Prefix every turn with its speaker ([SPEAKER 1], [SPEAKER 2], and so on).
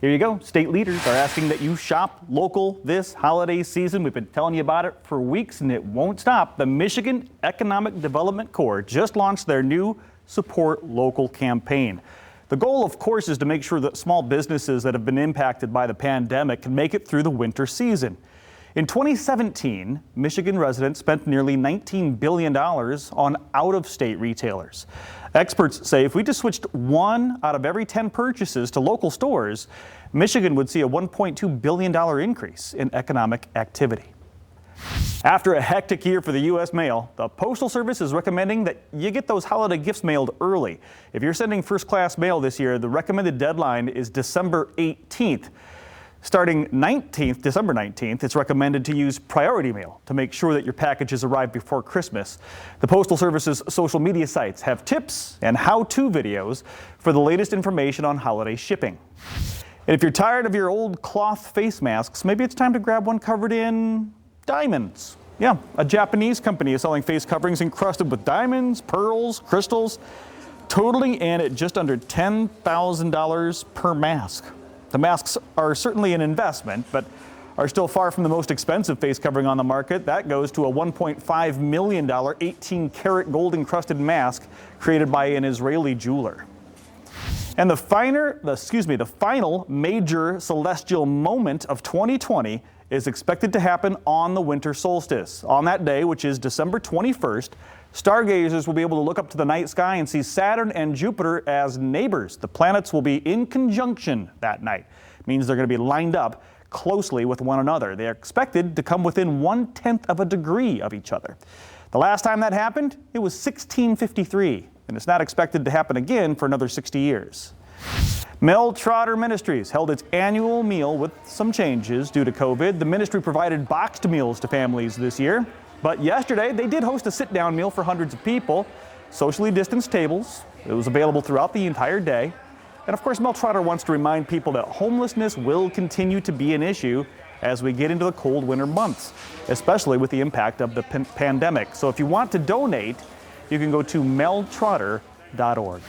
[SPEAKER 1] Here you go. State leaders are asking that you shop local this holiday season. We've been telling you about it for weeks and it won't stop. The Michigan Economic Development Corps just launched their new Support Local campaign. The goal, of course, is to make sure that small businesses that have been impacted by the pandemic can make it through the winter season. In 2017, Michigan residents spent nearly $19 billion on out-of-state retailers. Experts say if we just switched 1 out of every 10 purchases to local stores, Michigan would see a $1.2 billion increase in economic activity. After a hectic year for the U.S. mail, the Postal Service is recommending that you get those holiday gifts mailed early. If you're sending first-class mail this year, the recommended deadline is December 18th. Starting December 19th, it's recommended to use priority mail to make sure that your packages arrive before Christmas. The Postal Service's social media sites have tips and how-to videos for the latest information on holiday shipping. And if you're tired of your old cloth face masks, maybe it's time to grab one covered in diamonds. Yeah, a Japanese company is selling face coverings encrusted with diamonds, pearls, crystals, totaling in at just under $10,000 per mask. The masks are certainly an investment, but are still far from the most expensive face covering on the market. That goes to a $1.5 million 18-karat gold-encrusted mask created by an Israeli jeweler. And the final major celestial moment of 2020 is expected to happen on the winter solstice. On that day, which is December 21st, stargazers will be able to look up to the night sky and see Saturn and Jupiter as neighbors. The planets will be in conjunction that night. It means they're going to be lined up closely with one another. They are expected to come within 1/10 of a degree of each other. The last time that happened, it was 1653, and it's not expected to happen again for another 60 years. Mel Trotter Ministries held its annual meal with some changes due to COVID. The ministry provided boxed meals to families this year. But yesterday, they did host a sit-down meal for hundreds of people, socially distanced tables. It was available throughout the entire day. And of course, Mel Trotter wants to remind people that homelessness will continue to be an issue as we get into the cold winter months, especially with the impact of the pandemic. So if you want to donate, you can go to meltrotter.org.